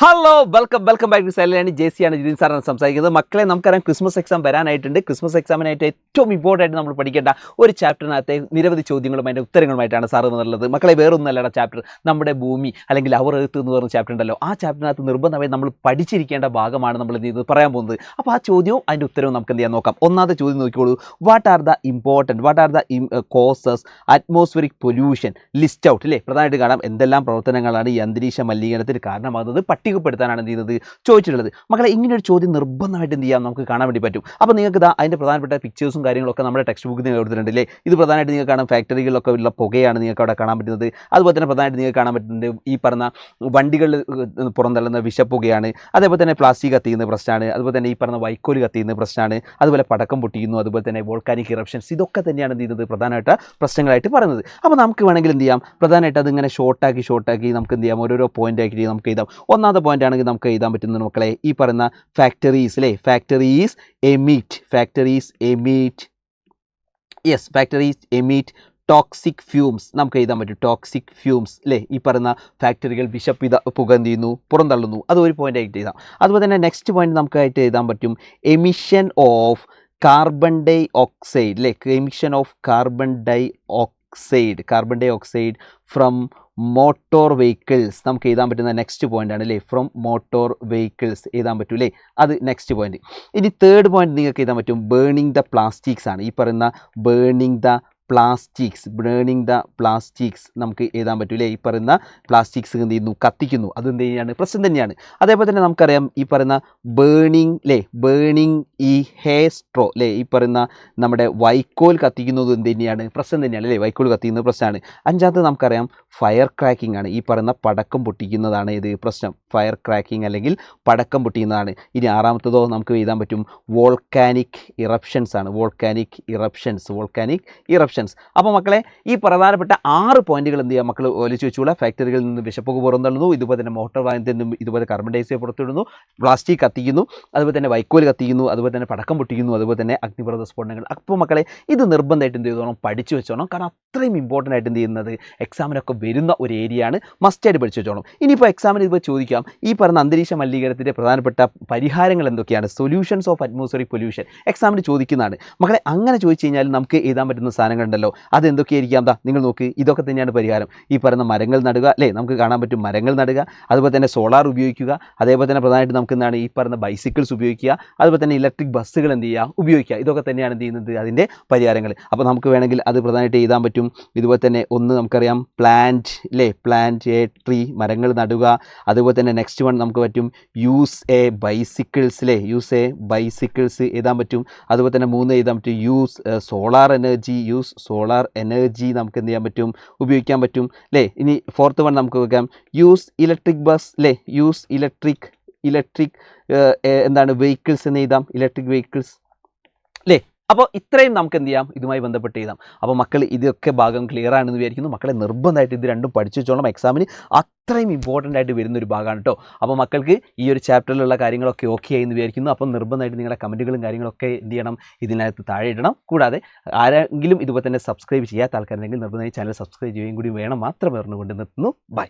Hello welcome back to silent ജെസിയാണ് ജിതിൻ സാറാണ് സംസാരിക്കുന്നത്. മക്കളെ, നമുക്കറിയാം ക്രിസ്മസ് എക്സാം വരാനായിട്ടുണ്ട്. ക്രിസ്മസ് എക്സാമിനായിട്ട് ഏറ്റവും ഇമ്പോർട്ടൻ്റ് ആയിട്ട് നമ്മൾ പഠിക്കേണ്ട ഒരു ചാപ്റ്ററിനകത്തെ നിരവധി ചോദ്യങ്ങളും അതിൻ്റെ ഉത്തരങ്ങളുമായിട്ടാണ് സാർ എന്നുള്ളത്. മക്കളെ, വേറൊന്നല്ലട ചാപ്റ്റർ നമ്മുടെ ഭൂമി അല്ലെങ്കിൽ അവർ എർത്ത് എന്ന് പറഞ്ഞ ചാപ്റ്റർ ഉണ്ടല്ലോ, ആ ചാപ്റ്ററിനകത്ത് നിർബന്ധമായി നമ്മൾ പഠിച്ചിരിക്കേണ്ട ഭാഗമാണ് നമ്മൾ എന്ത് ചെയ്യുന്നത് പറയാൻ പോകുന്നത്. അപ്പോൾ ആ ചോദ്യവും അതിൻ്റെ ഉത്തരവും നമുക്ക് എന്ത് ചെയ്യാൻ നോക്കാം. ഒന്നാമത്തെ ചോദ്യം നോക്കിക്കോളൂ. What are the causes atmospheric pollution list out. അല്ലേ, പ്രധാനമായിട്ട് കാണാം എന്തെല്ലാം പ്രവർത്തനങ്ങളാണ് ഈ അന്തരീക്ഷ മലിനീകരണത്തിന് കാരണമാകുന്നത് പട്ടികപ്പെടുത്താനാണ് എന്ത് ചെയ്യുന്നത് ചോദിച്ചിട്ടുള്ളത്. മക്കളെ, ഇങ്ങനെ ഒരു ചോദ്യം നിർബന്ധമായിട്ട് എന്ത് ചെയ്യാം നമുക്ക് കാണാൻ വേണ്ടി പറ്റും. അപ്പോൾ നിങ്ങൾക്ക് അതിൻ്റെ പ്രധാനപ്പെട്ട പിക്ചേഴ്സും കാര്യങ്ങളൊക്കെ നമ്മുടെ ടെക്സ്റ്റ് ബുക്കിൽ നിന്ന് കൊടുത്തിട്ടുണ്ട്. അല്ലേ, ഇത് പ്രധാനമായിട്ട് നിങ്ങൾക്ക് കാണാം ഫാക്ടറികളിലൊക്കെ ഉള്ള പുകയാണ് നിങ്ങൾക്ക് അവിടെ കാണാൻ പറ്റുന്നത്. അതുപോലെ തന്നെ പ്രധാനമായിട്ട് നിങ്ങൾക്ക് കാണാൻ പറ്റുന്നത് ഈ പറഞ്ഞ വണ്ടികളിൽ പുറന്തള്ളുന്ന വിഷപ്പുകയാണ്. അതേപോലെ തന്നെ പ്ലാസ്റ്റിക് കത്തിക്കുന്ന പ്രശ്നമാണ്. അതുപോലെ തന്നെ ഈ പറഞ്ഞ വൈക്കോല് കത്തിക്കുന്ന പ്രശ്നമാണ്. അതുപോലെ പടക്കം പൊട്ടിക്കുന്നു. അതുപോലെ തന്നെ വോൾക്കാനിക് ഇറപ്ഷൻസ്, ഇതൊക്കെ തന്നെയാണ് എന്ത് ചെയ്യുന്നത് പ്രധാനമായിട്ട് പ്രശ്നങ്ങളായിട്ട് പറയുന്നത്. അപ്പോൾ നമുക്ക് വേണമെങ്കിൽ എന്ത് ചെയ്യാം, പ്രധാനമായിട്ട് അതിങ്ങനെ ഷോർട്ടാക്കി നമുക്ക് എന്ത് ചെയ്യാം, ഓരോരോ പോയിന്റ് ആക്കി നമുക്ക് എഴുതാം. ഒന്നാമത്തെ പോയിന്റ് ആണെങ്കിൽ നമുക്ക് എഴുതാൻ പറ്റുന്നത് മക്കളെ, ഈ പറയുന്ന ഫാക്ടറീസ്. അല്ലേ, ഫാക്ടറീസ് എമിറ്റ് ടോക്സിക് ഫ്യൂംസ് നമുക്ക് എഴുതാൻ പറ്റും. Toxic fumes. അല്ലേ, ഈ പറയുന്ന ഫാക്ടറികൾ പുക എന്ത് ചെയ്യുന്നു, പുറന്തള്ളുന്നു. അത് ഒരു പോയിന്റ് ആയിട്ട് എഴുതാം. അതുപോലെ തന്നെ നെക്സ്റ്റ് പോയിന്റ് നമുക്കായിട്ട് എഴുതാൻ പറ്റും emission of carbon dioxide. അല്ലേ, emission of carbon dioxide from motor vehicles നമുക്ക് എഴുതാൻ പറ്റുന്ന നെക്സ്റ്റ് പോയിന്റ് ആണ്. അല്ലേ, ഫ്രം മോട്ടോർ വെഹിക്കിൾസ് എഴുതാൻ പറ്റും. അല്ലേ, അത് നെക്സ്റ്റ് പോയിന്റ്. ഇനി തേർഡ് പോയിന്റ് നിങ്ങൾക്ക് എഴുതാൻ പറ്റും ബേണിംഗ് ദ പ്ലാസ്റ്റിക്സ് ആണ്. ഈ പറയുന്ന ബേണിംഗ് ദ പ്ലാസ്റ്റിക്സ് നമുക്ക് എഴുതാൻ പറ്റും. അല്ലേ, ഈ പറയുന്ന പ്ലാസ്റ്റിക്സ് എന്ത് ചെയ്യുന്നു, കത്തിക്കുന്നു. അത് എന്ത് തന്നെയാണ്, പ്രശ്നം തന്നെയാണ്. അതേപോലെ തന്നെ നമുക്കറിയാം ഈ പറയുന്ന ബേണിംഗ് ഈ ഹെയർ സ്ട്രോ. അല്ലേ, ഈ പറയുന്ന നമ്മുടെ വൈക്കോൽ കത്തിക്കുന്നത് എന്ത് തന്നെയാണ്, പ്രശ്നം തന്നെയാണ്. അല്ലേ, വൈക്കോൽ കത്തിക്കുന്നത് പ്രശ്നമാണ്. അഞ്ചാമത്തെ നമുക്കറിയാം ഫയർ ക്രാക്കിംഗ് ആണ്. ഈ പറയുന്ന പടക്കം പൊട്ടിക്കുന്നതാണ് ഇത് പ്രശ്നം. ഫയർ ക്രാക്കിംഗ് അല്ലെങ്കിൽ പടക്കം പൊട്ടിക്കുന്നതാണ്. ഇനി ആറാമത്തതോ നമുക്ക് എഴുതാൻ പറ്റും വോൾക്കാനിക് ഇറപ്ഷൻസ് ആണ്. Volcanic eruptions. അപ്പോൾ മക്കളെ, ഈ പ്രധാനപ്പെട്ട 6 പോയിന്റുകൾ എന്ത് ചെയ്യുക മക്കൾ ഒലിച്ചു വെച്ചുള്ള ഫാക്ടറികളിൽ നിന്ന് വിഷപ്പുക പുറന്തള്ളുന്നു. ഇതുപോലെ തന്നെ മോട്ടോർ വാഹനത്തിൽ നിന്നും ഇതുപോലെ കാർബൺ ഡൈ ഓക്സൈഡ് പുറത്തിടുന്നു. പ്ലാസ്റ്റിക് കത്തിക്കുന്നു. അതുപോലെ തന്നെ വൈക്കോൽ കത്തിക്കുന്നു. അതുപോലെ തന്നെ പടക്കം പൊട്ടിക്കുന്നു. അതുപോലെ തന്നെ അഗ്നിപർവ്വത സ്ഫോടനങ്ങൾ. അപ്പോൾ മക്കളെ, ഇത് നിർബന്ധമായിട്ട് എന്ത് ചെയ്തോണം, പഠിച്ചു വെച്ചോണം. കാരണം അത്രയും ഇമ്പോർട്ടൻ്റ് ആയിട്ട് എന്ത് ചെയ്യുന്നത് എക്സാമിനൊക്കെ വരുന്ന ഒരു ഏരിയയാണ്. മസ്റ്റായിട്ട് പഠിച്ചു വെച്ചോണം. ഇനിയിപ്പോൾ എക്സാമിന് ഇപ്പോൾ ചോദിക്കാം, ഈ പറഞ്ഞ അന്തരീക്ഷ മലിനീകരണത്തിൻ്റെ പ്രധാനപ്പെട്ട പരിഹാരങ്ങൾ എന്തൊക്കെയാണ്, സൊല്യൂഷൻസ് ഓഫ് അറ്റ്മോസ്ഫിയറിക് പൊല്യൂഷൻ എക്സാമിന് ചോദിക്കുന്നതാണ്. മക്കളെ, അങ്ങനെ ചോദിച്ചു കഴിഞ്ഞാൽ നമുക്ക് എഴുതാൻ പറ്റുന്ന സാധനങ്ങൾ ഉണ്ടല്ലോ, അത് എന്തൊക്കെയായിരിക്കാം. നിങ്ങൾ നോക്ക്, ഇതൊക്കെ തന്നെയാണ് പരിഹാരം. ഈ പറയുന്ന മരങ്ങൾ നടുക. അല്ലേ, നമുക്ക് കാണാൻ പറ്റും മരങ്ങൾ നടുക. അതുപോലെ തന്നെ സോളാർ ഉപയോഗിക്കുക. അതേപോലെ തന്നെ പ്രധാനമായിട്ട് നമുക്ക് എന്താണ് ഈ പറയുന്ന ബൈസിക്കിൾസ് ഉപയോഗിക്കുക. അതുപോലെ തന്നെ ഇലക്ട്രിക് ബസ്സുകൾ എന്ത് ചെയ്യുക, ഉപയോഗിക്കുക. ഇതൊക്കെ തന്നെയാണ് എന്ത് ചെയ്യുന്നത് അതിൻ്റെ പരിഹാരങ്ങൾ. അപ്പോൾ നമുക്ക് വേണമെങ്കിൽ അത് പ്രധാനമായിട്ട് എഴുതാൻ പറ്റും. ഇതുപോലെ തന്നെ ഒന്ന് നമുക്കറിയാം പ്ലാന്റ് എ ട്രീ, മരങ്ങൾ നടുക. അതുപോലെ തന്നെ നെക്സ്റ്റ് വൺ നമുക്ക് പറ്റും യൂസ് എ ബൈസിക്കിൾസ് എഴുതാൻ പറ്റും. അതുപോലെ തന്നെ 3 എഴുതാൻ പറ്റും യൂസ് സോളാർ എനർജി നമുക്ക് എന്ത് ചെയ്യാൻ പറ്റും, ഉപയോഗിക്കാൻ പറ്റും. അല്ലേ, ഇനി 4th വൺ നമുക്ക് വെക്കാം യൂസ് ഇലക്ട്രിക് ബസ്. അല്ലേ, യൂസ് ഇലക്ട്രിക് എന്താണ് വെഹിക്കിൾസ് എന്ന് എഴുതാം. Electric vehicles. അല്ലേ, അപ്പോൾ ഇത്രയും നമുക്ക് എന്ത് ചെയ്യാം, ഇതുമായി ബന്ധപ്പെട്ട് എഴുതാം. അപ്പോൾ മക്കൾ ഇതൊക്കെ ഭാഗം ക്ലിയർ ആണെന്ന് വിചാരിക്കുന്നു. മക്കളെ, നിർബന്ധമായിട്ട് ഇത് രണ്ടും പഠിച്ചു വെച്ചോളാം. എക്സാമിന് അത്രയും ഇമ്പോർട്ടൻ്റ് ആയിട്ട് വരുന്നൊരു ഭാഗമാണ് കേട്ടോ. അപ്പോൾ മക്കൾക്ക് ഈ ഒരു ചാപ്റ്ററിലുള്ള കാര്യങ്ങളൊക്കെ ഓക്കെ ആയി എന്ന് വിചാരിക്കുന്നു. അപ്പം നിർബന്ധമായിട്ട് നിങ്ങളുടെ കമൻറ്റുകളും കാര്യങ്ങളൊക്കെ എന്ത് ചെയ്യണം, ഇതിനകത്ത് താഴെ ഇടണം. കൂടാതെ ആരെങ്കിലും ഇതുപോലെ തന്നെ സബ്സ്ക്രൈബ് ചെയ്യാത്ത ആൾക്കാരുണ്ടെങ്കിൽ നിർബന്ധമായി ചാനൽ സബ്സ്ക്രൈബ് ചെയ്യുകയും കൂടി വേണം. മാത്രം പറഞ്ഞുകൊണ്ട് നിർത്തുന്നു. ബൈ.